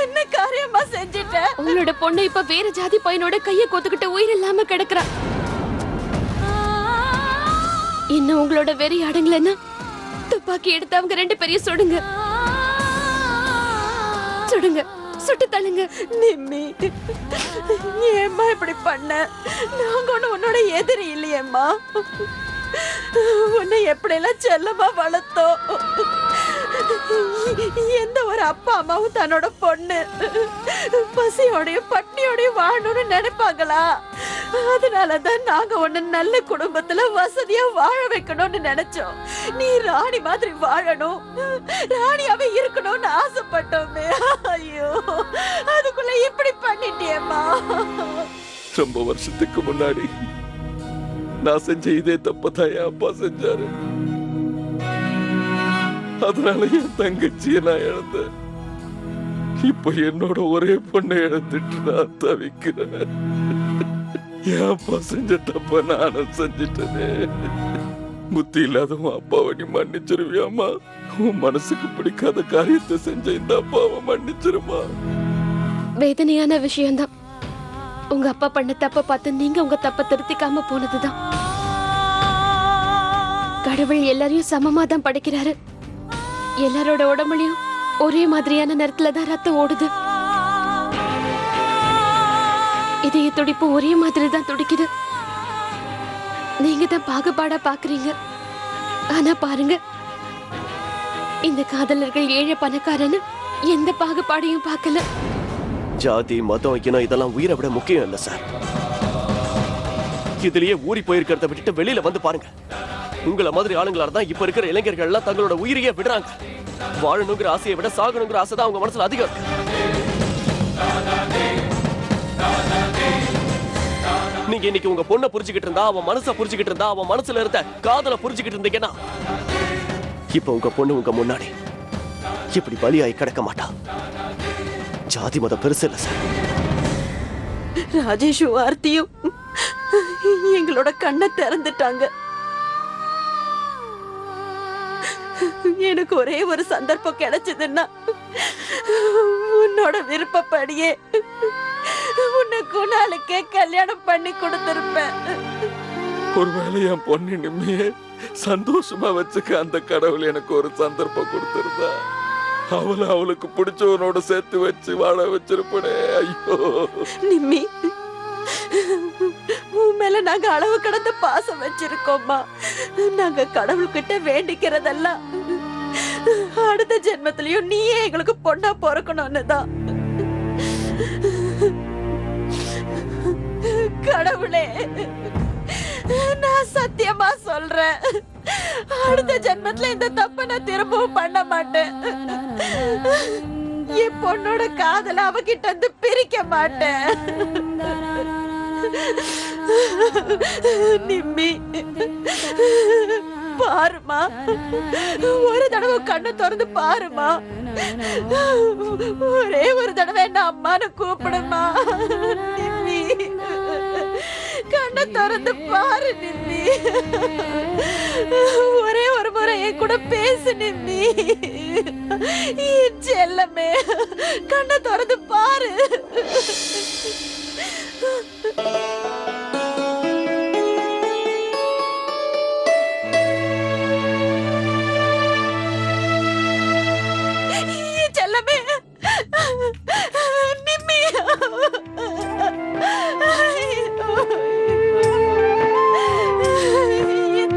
என்ன காரியமா செஞ்சிட்ட? உங்களோட பொண்ணு இப்ப வேற ஜாதி பையனோட கைய கோத்துக்கிட்டு உயிர் இல்லாம கிடக்குறா. இன்னும் உங்களோட வெறி அடங்கலன்னா துப்பாக்கி எடுத்து அவங்க 2 பேரையும் சுடுங்க. சுடுங்க, சுட்டு தள்ளுங்க. நிம்மி, ஏம்மா இப்படி பண்ண? நாங்க உன்னோட எதிரி இல்லையேம்மா. உன்னை எப்படியெல்லாம் செல்லமா வளர்த்தோம். எந்த ஒரு அப்பா அம்மாவும் தன்னோட பொண்ணு பசியோடையும் பட்னியோடையும் வாழணும்னு நினைப்பாங்களா? அதனாலதான் நாங்க உன்னை நல்ல குடும்பத்துல வசதியா வாழ வைக்கணும்னு நினைச்சோம். நீ ராணி மாதிரி வாழணும், ராணியாவே இருக்கணும்னு ஆசைப்பட்டோமே. ஐயோ, அதுக்குள்ள இப்படி பண்ணிட்டியேம்மா. ரொம்ப வருஷத்துக்கு முன்னாடி நான் செஞ்ச இதே தப்பதான் என் அப்பா செஞ்சாரு. அதனால என் தங்கச்சியை நான் இழந்தேன். இப்ப என்னோட ஒரே பொண்ணை இழந்துட்டு நான் தவிக்கிறேன். என் அப்பா செஞ்ச தப்ப நானும் செஞ்சிட்டேனே. புத்தி இல்லாதவன் அப்பாவை நீ மன்னிச்சிருவியாமா? உன் மனசுக்கு பிடிக்காத காரியத்தை செஞ்ச இந்த அப்பாவை மன்னிச்சிருமா? வேதனையான விஷயம்தான். உங்க அப்பா பண்ண தப்ப பார்த்து நீங்க உங்க தப்ப திருத்திக்காம போனதுதான். கடவுள் எல்லாரையும் சமமா தான் படைக்கிறாரு. எல்லாரோட உடம்புலயும் ஒரே மாதிரியான நேரத்துல தான் ரத்தம் ஓடுது. இதய துடிப்பு ஒரே மாதிரி தான் துடிக்குது. நீங்க தான் பாகுபாடா பாக்குறீங்க. ஆனா பாருங்க, இந்த காதலர்கள் ஏழை பணக்காரன்னு எந்த பாகுபாடையும் பார்க்கல. ஜாதி மதம் இனம் இதெல்லாம் உயிரை விட முக்கியம் இல்ல சார். இதுலயே ஊறி போயிருக்கிறத விட்டுட்டு வெளியில வந்து பாருங்க. உங்களை மாதிரி ஆளுங்களால தான் இப்ப இருக்கிற இளைஞர்கள் எல்லாம் தங்களோட உயிரையே விடுறாங்க. வாழணுங்கிற ஆசையை விட சாகணுங்கிற ஆசை தான் அவங்க மனசுல அதிகம் இருக்கு. நீங்க இன்னைக்கு உங்க பொண்ணை புரிஞ்சுக்கிட்டு இருந்தா, அவன் மனசை புரிஞ்சுக்கிட்டு இருந்தா, அவன் மனசுல இருந்த காதலை புரிஞ்சுக்கிட்டு இருந்தீங்கன்னா இப்ப உங்க பொண்ணு உங்க முன்னாடி இப்படி பலியாய் கிடக்க மாட்டா. ஜாதி மதம் பெருசு இல்ல சார். ராஜேஷ் வார்த்தையும் எங்களோட கண்ணை திறந்துட்டாங்க. எனக்கு ஒரே ஒரு சந்தர்ப்பம் கிடைச்சதுன்னா உன்னோட விருப்பப்படியே உன்னை குணாலுக்கே கல்யாணம் பண்ணி கொடுத்திருப்பேன். ஒருவேளை என் பொண்ணு நிம்மியே சந்தோஷமா வச்சுக்க அந்த கடவுள் எனக்கு ஒரு சந்தர்ப்பம் கொடுத்திருந்தா அவளை அவளுக்கு பிடிச்சவனோட சேர்த்து வச்சு வாழ வச்சிருப்பனே. ஐயோ நிம்மி, உன் மேல நாங்க அளவு கடந்த பாசம் வச்சிருக்கோம்மா. நாங்க கடவுள்கிட்ட வேண்டிக்கிறதெல்லாம் அடுத்த ஜென்மத்திலயும் நீயே எங்களுக்கு பொண்ணா பிறக்கணும்னு தான். கடவுளே, நான் சத்தியமா சொல்றேன், அடுத்த ஜென்மத்துல இந்த தப்ப நான் திரும்பவும் பண்ண மாட்டேன். என் பொண்ணோட காதல அவகிட்ட இருந்து பிரிக்க மாட்டேன். நிம்மி, பாருமா, ஒரு தடவை கண்ணை திறந்து பாருமா. ஒரே ஒரு தடவை என்ன அம்மான்னு கூப்பிடுமா. நிம்மி, கண்ணை திறந்து பாரு நிம்மி. ஒரே ஒரு முறை என் கூட பேசு நிம்மி. என் செல்லமே, கண்ணை திறந்து பாரு. செல்லமே, நிம்மி,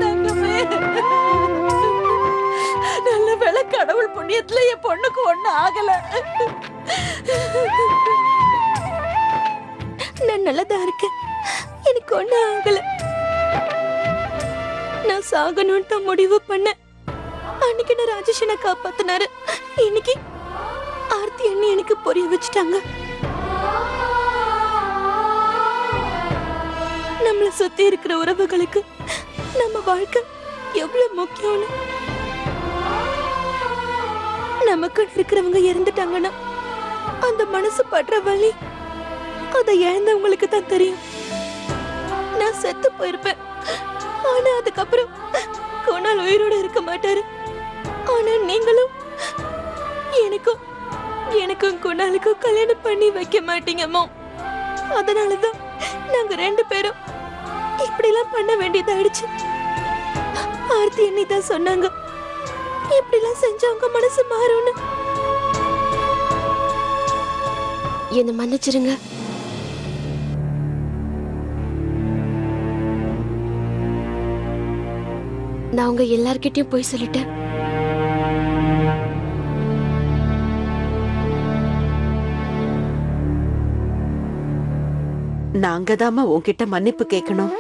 தங்கமே, நல்ல வேளை கடவுள் புண்ணியத்துல என் பொண்ணுக்கு ஒண்ணு ஆகல. நான் நல்லதா இருக்கேன், எனக்கு ஒண்ணு ஆகல. நான் சாகணும்னு தான் முடிவு பண்ணேன். அன்னைக்கு நான் ராஜேஷனை காப்பாத்தினாரு. இன்னைக்கு ஆர்த்தி அண்ணி எனக்கு புரிய வச்சுட்டாங்க. நம்மள சுத்தி இருக்கிற உறவுகளுக்கு நம்ம வாழ்க்கை எவ்வளவு முக்கியம்னு. நமக்கு இருக்கிறவங்க இறந்துட்டாங்கன்னா அந்த மனசு படுற வலி அதை இழந்தவங்களுக்கு தான் தெரியும். நான் செத்து போயிருப்பேன், ஆனா அதுக்கப்புறம் குணால் உயிரோட இருக்க மாட்டாரு. ஆனா நீங்களும் எனக்கும் குணாலுக்கும் கல்யாணம் பண்ணி வைக்க மாட்டீங்கம்மா. அதனாலதான் நாங்க 2 பேரும் இப்படிலாம் பண்ண வேண்டியதாயிடுச்சு. ஆர்த்தி அண்ணி தான் சொன்னாங்க, இப்படிலாம் செஞ்சவங்க மனசு மாறும்னு. என்ன மன்னிச்சிருங்க. நான் உங்க எல்லார்கிட்டயும் போய் சொல்லிட்டேன். நாங்க தாமா உன்கிட்ட மன்னிப்பு கேட்கணும்.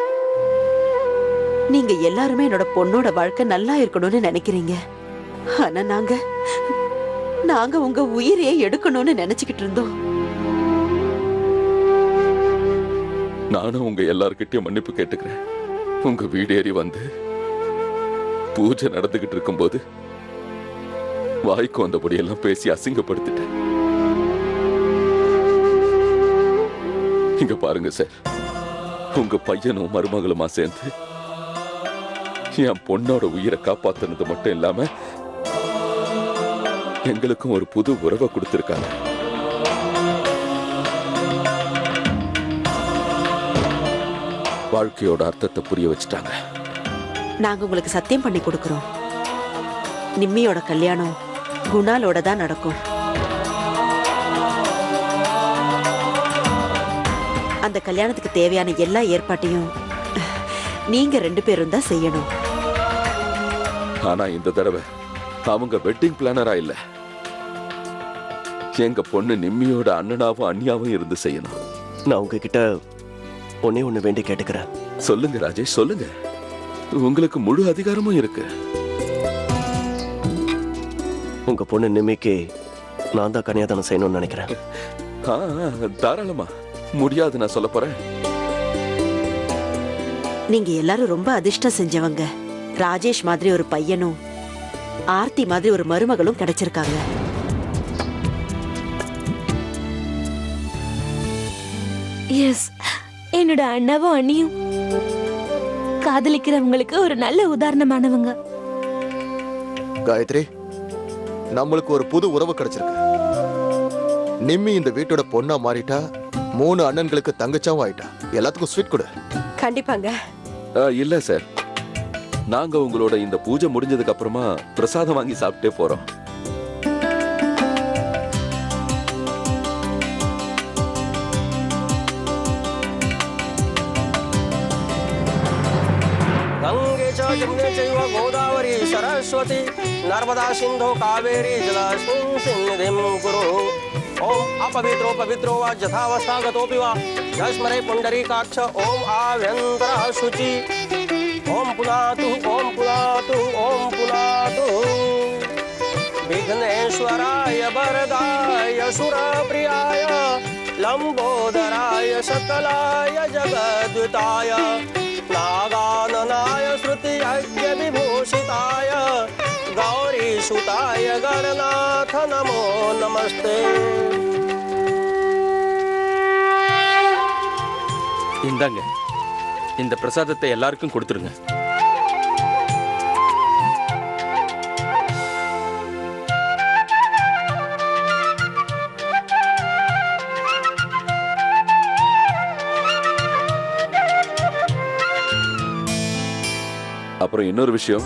நீங்க எல்லாருமே என்னோட பொண்ணோட வாழ்க்கை நல்லா இருக்கணும்னு நினைக்கிறீங்க. ஆனா நாங்க உங்க உயிரையே எடுக்கணும்னு நினைச்சுக்கிட்டு இருந்தோம். நானும் உங்க எல்லார்கிட்டயும் மன்னிப்பு கேட்டுக்கிறேன். உங்க வீடு ஏறி வந்து பூஜை நடந்துகிட்டு இருக்கும்போது வாய்க்கு வந்தபடியெல்லாம் பேசி அசிங்கப்படுத்திட்டேன். இங்க பாருங்க சார், உங்க பையனும் மருமகளுமா சேர்ந்து என் பொண்ணோட உயிரை காப்பாத்துனது மட்டும் இல்லாம எங்களுக்கும் ஒரு புது உறவை கொடுத்திருக்காங்க. வாழ்க்கையோட அர்த்தத்தை புரிய வச்சுட்டாங்க. நாங்க உங்களுக்கு சத்தியம் பண்ணி கொடுக்கிறோம், நிம்மியோட கல்யாணம் குணாலோட தான் நடக்கும். அந்த கல்யாணத்துக்கு தேவையான எல்லா ஏற்பாட்டையும் நீங்க 2 பேரும் தான் செய்யணும். ஆனா இந்த தடவை அவங்க வெட்டிங் பிளானரா இல்ல, எங்க பொண்ணு நிம்மியோட அண்ணனாவும் அண்ணியாவும் இருந்து செய்யணும். நான் உங்ககிட்ட ஒண்ணு வேண்டி கேட்டுக்கிறேன். சொல்லுங்க ராஜேஷ், சொல்லுங்க. உங்களுக்கு முழு அதிகாரமும் இருக்கு. உங்க பொண்ணு நிம்மிக்கு நான் தான் கன்னியாதானம் செய்யணும்னு நினைக்கிறேன். தாராளமா. முடியாது நான் சொல்ல போறேன். நீங்க எல்லாரும் ரொம்ப அதிர்ஷ்டம் செஞ்சவங்க. ராஜேஷ் மாதிரி ஒரு பையனும் ஆர்த்தி மாதிரி ஒரு மருமகளும் கிடைச்சிருக்காங்க. எஸ், என்னோட அண்ணாவும் அண்ணியும் காதலிக்கிறவங்களுக்கு ஒரு நல்ல உதாரணமானவங்க. காயத்ரி, நம்மளுக்கு ஒரு புது உறவு கிடைச்சிருக்கு. நிம்மி இந்த வீட்டோட பொண்ணா மாறிட்டா, 3 அண்ணன்களுக்கு தங்கச்சாவும் ஆயிட்டா. எல்லாத்துக்கும் ஸ்வீட் கொடு. கண்டிப்பாங்க. இல்ல சார், நாங்க உங்களோட இந்த பூஜை முடிஞ்சதுக்கு அப்புறமா பிரசாதம் வாங்கி சாப்பிட்டே போறோம். गंगे च जमुने चैव गोदावरी सरस्वती नर्मदा सिंधु कावेरी जलास्मिन् सन्निधिं कुरु। ओम अपवित्रो पवित्रो वा यथावस्थागतोऽपि वा यस्मरे पुण्डरीकाक्ष ओम आभ्यन्तरः शुचि। ओम पुनातु ओम पुनातु ओम पुनातु। विघ्नेश्वराय वरदाय सुरप्रियाय लंबोदराय सकलाय जगद्विताय नागाननाय श्रुतियज्ञ विभूषिताय गौरीसुताय गणनाथ नमो नमस्ते। இந்தாங்க, இந்த பிரசாதத்தை எல்லாருக்கும் கொடுத்துருங்க. அப்புறம் இன்னொரு விஷயம்,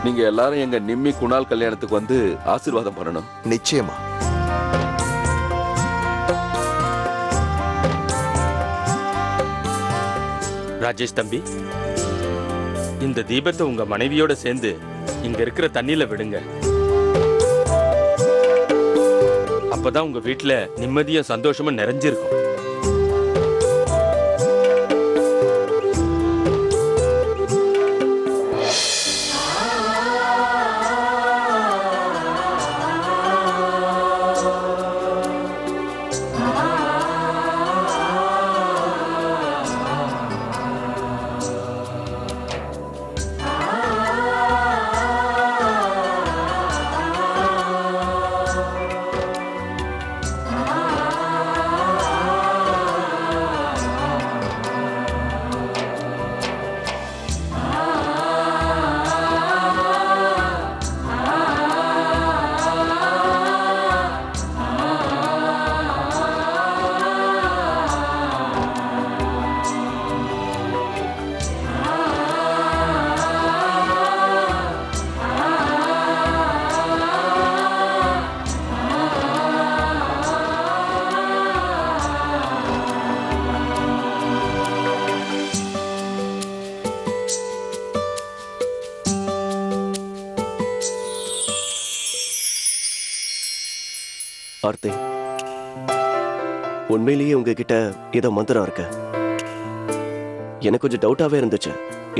நீங்க எல்லாரும் எங்க நிம்மி குணால் கல்யாணத்துக்கு வந்து ஆசீர்வாதம் பண்ணணும். நிச்சயமா. ராஜேஷ் தம்பி, இந்த தீபத்தை உங்க மனைவியோட சேர்ந்து இங்க இருக்கிற தண்ணியில விடுங்க. அப்பதான் உங்க வீட்டுல நிம்மதியும் சந்தோஷமும் நிறைஞ்சிருக்கும். ஆர்த்தி, உண்மையிலேயே உங்ககிட்ட ஏதோ மந்திரம் இருக்கு. எனக்கு கொஞ்சம் டவுட்டாவே இருந்துச்சு,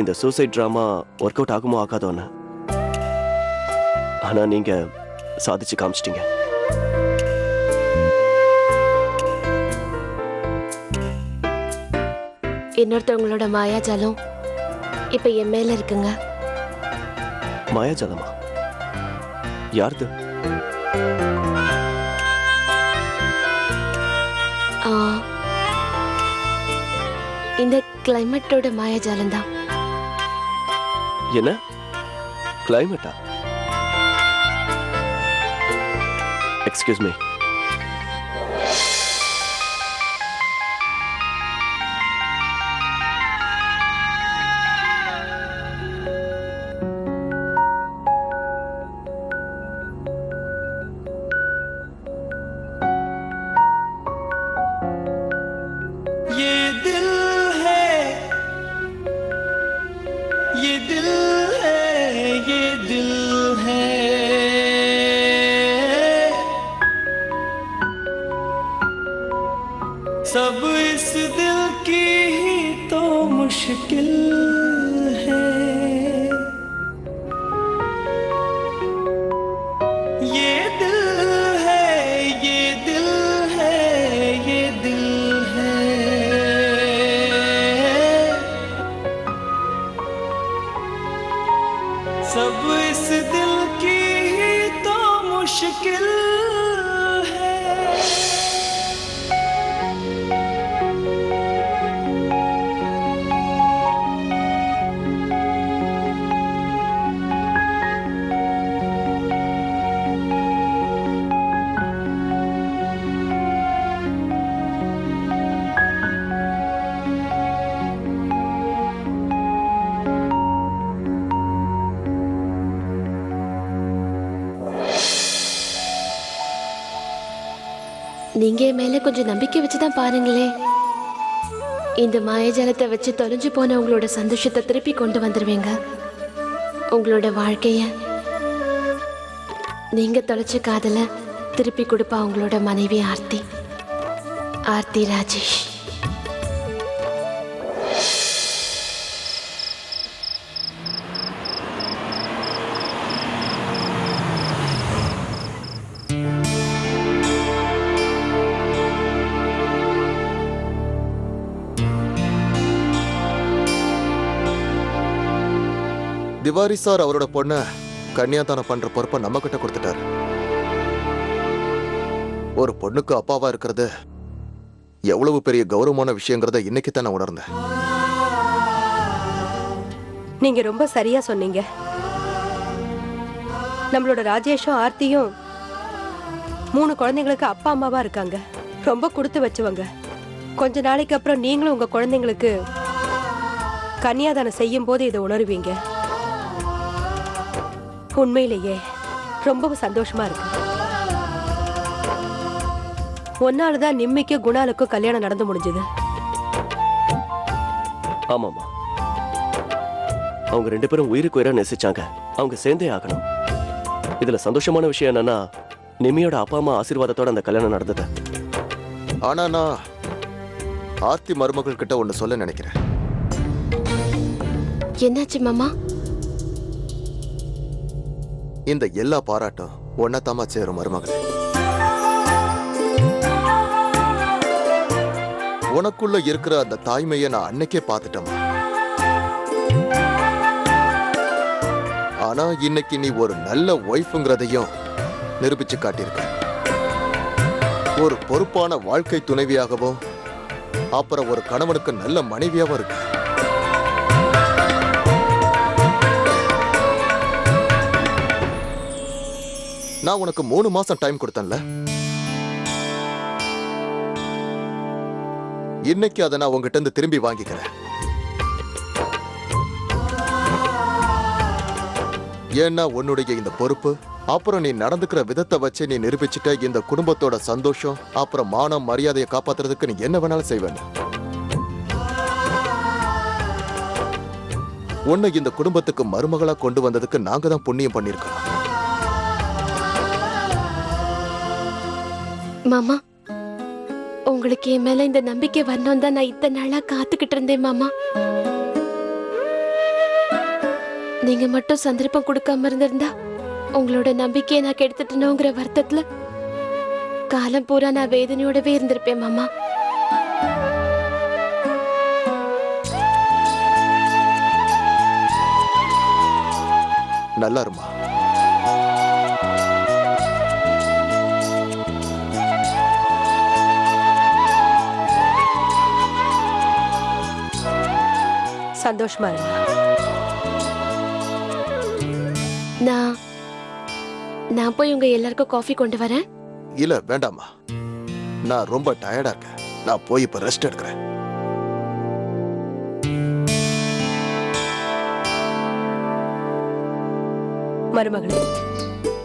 இந்த சூசைட் டிராமா ஒர்க் அவுட் ஆகுமோ ஆகாதோன்னு. ஆனா நீங்க சாதிச்சு காமிச்சிட்டீங்க. இன்னொருத்தவங்களோட மாயாஜாலம் இப்ப என் மேல இருக்குங்க. மாயாஜாலமா? யாருது? ஆ, இந்த கிளைமேட்டோட மாயாஜாலம் தான். என்ன கிளைமேட்டா? Excuse me. सब इस दिल की ही तो मुश्किल है, ये दिल है, ये दिल है, ये दिल है, सब इस दिल की ही तो मुश्किल है। நீங்க என் மேல கொஞ்சம் நம்பிக்கை வச்சுதான் பாருங்களே. இந்த மாயஜாலத்தை வச்சு தொலைஞ்சு போன உங்களோட சந்தோஷத்தை திருப்பி கொண்டு வந்துருவீங்க. உங்களோட வாழ்க்கைய நீங்க தொலைச்ச காதல திருப்பி கொடுப்பா உங்களோட மனைவி ஆர்த்தி. ஆர்த்தி ராஜேஷ். திவாரி சார் அவரோட பொண்ண கன்னியாதானம் பண்ற பொறுப்பை நம்ம கிட்ட கொடுத்துட்டாரு. ஒரு பொண்ணுக்கு அப்பாவா இருக்கிறது எவ்வளவு பெரிய கௌரவமான விஷயங்கிறத இன்னைக்கு தான் நான் உணர்ந்தேன். நீங்க ரொம்ப சரியா சொன்னீங்க. நம்மளோட ராஜேஷும் ஆர்த்தியும் 3 குழந்தைங்களுக்கு அப்பா அம்மாவா இருக்காங்க. ரொம்ப கொடுத்து வச்சவங்க. கொஞ்ச நாளைக்கு அப்புறம் நீங்களும் உங்க குழந்தைங்களுக்கு கன்னியாதானம் செய்யும் போது இதை உணர்வீங்க. உண்மையிலேயே ரொம்ப சந்தோஷமா இருக்கு. ஒன்னாலதான் நிம்மிக்கு குணாலுக்கும் கல்யாணம் நடந்து முடிஞ்சது. ஆமாமா, அவங்க 2 பேரும் உயிருக்கு உயிரா நேசிச்சாங்க. அவங்க சேர்ந்தே ஆகணும். இதுல சந்தோஷமான விஷயம் என்னன்னா, நிம்மியோட அப்பா அம்மா ஆசீர்வாதத்தோட அந்த கல்யாணம் நடந்தது. ஆனா நான் ஆர்த்தி மருமகள் கிட்ட ஒண்ணு சொல்ல நினைக்கிறேன். என்னாச்சு மாமா? இந்த எல்லா பாராட்டும் ஒன்னத்தாமா சேரும் மருமகளே. உனக்குள்ள இருக்கிற அந்த தாய்மையை நான் அன்னைக்கே பார்த்துட்டேன். ஆனா இன்னைக்கு நீ ஒரு நல்ல ஒய்ஃப்ங்கிறதையும் நிரூபிச்சு காட்டியிருக்க. ஒரு பொறுப்பான வாழ்க்கை துணைவியாகவும் அப்புறம் ஒரு கணவனுக்கு நல்ல மனைவியாகவும் இருக்கு. நான் உனக்கு 3 மாசம் டைம் கொடுத்தேன்ல. இன்னைக்கு அதை நான் உங்ககிட்ட இருந்து திரும்பி வாங்கிக்கிறேன். ஏன்னா உன்னுடைய இந்த பொறுப்பு, அப்புறம் நீ நடந்துக்கிற விதத்தை வச்சு நீ நிரூபிச்சுட்ட இந்த குடும்பத்தோட சந்தோஷம், அப்புறம் மானம் மரியாதையை காப்பாத்துறதுக்கு நீ என்ன வேணாலும் செய்வேன். உன்னை இந்த குடும்பத்துக்கு மருமகளா கொண்டு வந்ததுக்கு நாங்க தான் புண்ணியம் பண்ணிருக்கோம். மாமா, உங்களுக்கு என் மேல இந்த நம்பிக்கை வரணும் தான் நான் இத்தனை நாளா காத்துக்கிட்டு இருந்தேன் மாமா. நீங்க மட்டும் சந்தர்ப்பம் கொடுக்காம இருந்திருந்தா உங்களோட நம்பிக்கையை நான் கெடுத்துட்டேனோங்கிற வருத்தத்துல காலம் பூரா நான் வேதனையோடவே இருந்திருப்பேன் மாமா. நல்லா இருமா. சந்தோஷமா இருமா. நான் போய் உங்க எல்லாருக்கும் காஃபி கொண்டு வரேன். இல்ல வேண்டாமா, நான் ரொம்ப டயர்டா இருக்கேன். நான் போய் இப்ப ரெஸ்ட் எடுக்கிறேன். மருமகளே,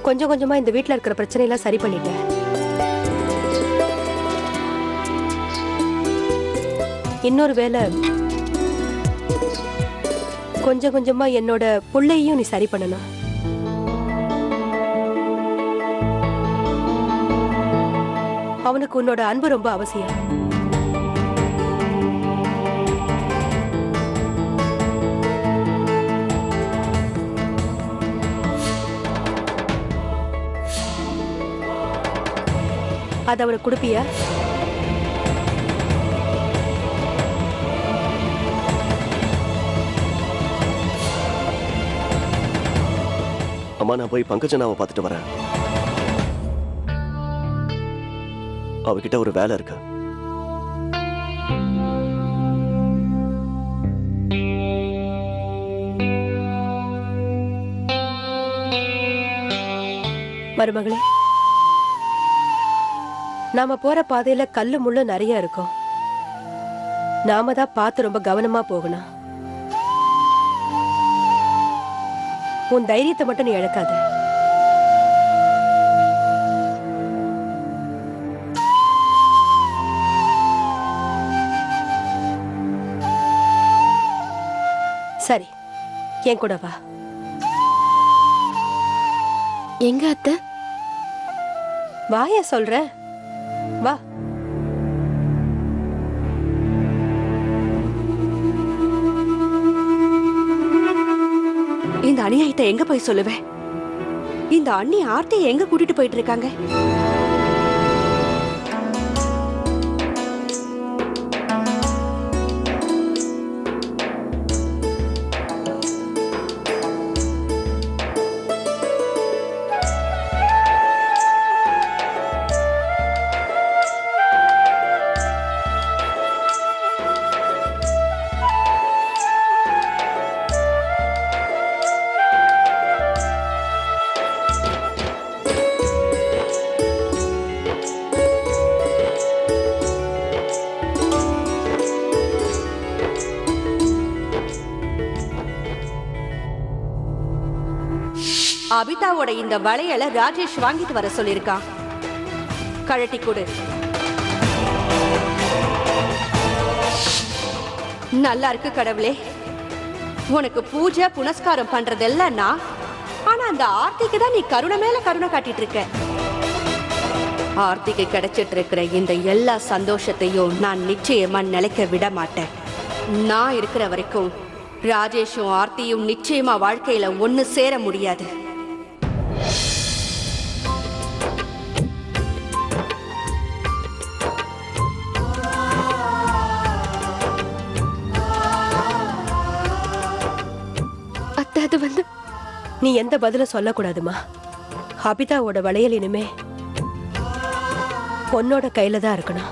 கொஞ்சம் கொஞ்சமா இந்த வீட்ல இருக்கிற பிரச்சனை எல்லாம் சரி பண்ணிட்டேன். இன்னொரு வேளை கொஞ்சம் கொஞ்சமா என்னோட புள்ளையையும் நீ சரி பண்ணணும். அவனுக்கு உன்னோட அன்பு ரொம்ப அவசியம். அது அவனுக்கு கொடுப்பியா? அம்மா, நான் போய் பங்கஜனாவை பார்த்துட்டு வரேன். அவகிட்ட ஒரு வேலை இருக்கு. மருமகளே, நாம போற பாதையில கல்லு முள்ளு நிறைய இருக்கும். நாம தான் பார்த்து ரொம்ப கவனமா போகணும். உன் தைரியத்தை மட்டும் நீ இழக்காத. சரி, என் கூட வா. எங்க அத்தை? வாயா சொல்றேன், வா. இந்த அநியாயத்தை எங்க போய் சொல்லுவேன்? இந்த அண்ணி ஆர்த்தியை எங்க கூட்டிட்டு போயிட்டு இருக்காங்க? அபிதாவோட இந்த வளையலை ராஜேஷ் வாங்கிட்டு வர சொல்லியிருக்கான். கழட்டி கொடு. நல்லா இருக்கு கடவுளே. உனக்கு பூஜை புனஸ்காரம் பண்றதெல்லாம் நான். ஆனா அந்த ஆர்த்திக்கு தான் நீ கருணை மேல கருணை காட்டிட்டு இருக்க. ஆர்த்திக்கு கிடைச்சிட்டு இருக்கிற இந்த எல்லா சந்தோஷத்தையும் நான் நிச்சயமா நிலைக்க விட மாட்டேன். நான் இருக்கிற வரைக்கும் ராஜேஷும் ஆர்த்தியும் நிச்சயமா வாழ்க்கையில ஒன்னு சேர முடியாது. அது வந்து நீ எந்த பதில சொல்லக்கூடாதுமா. அபிதாவோட வளையல் இனிமே பொண்ணோட கையில தான் இருக்கணும்.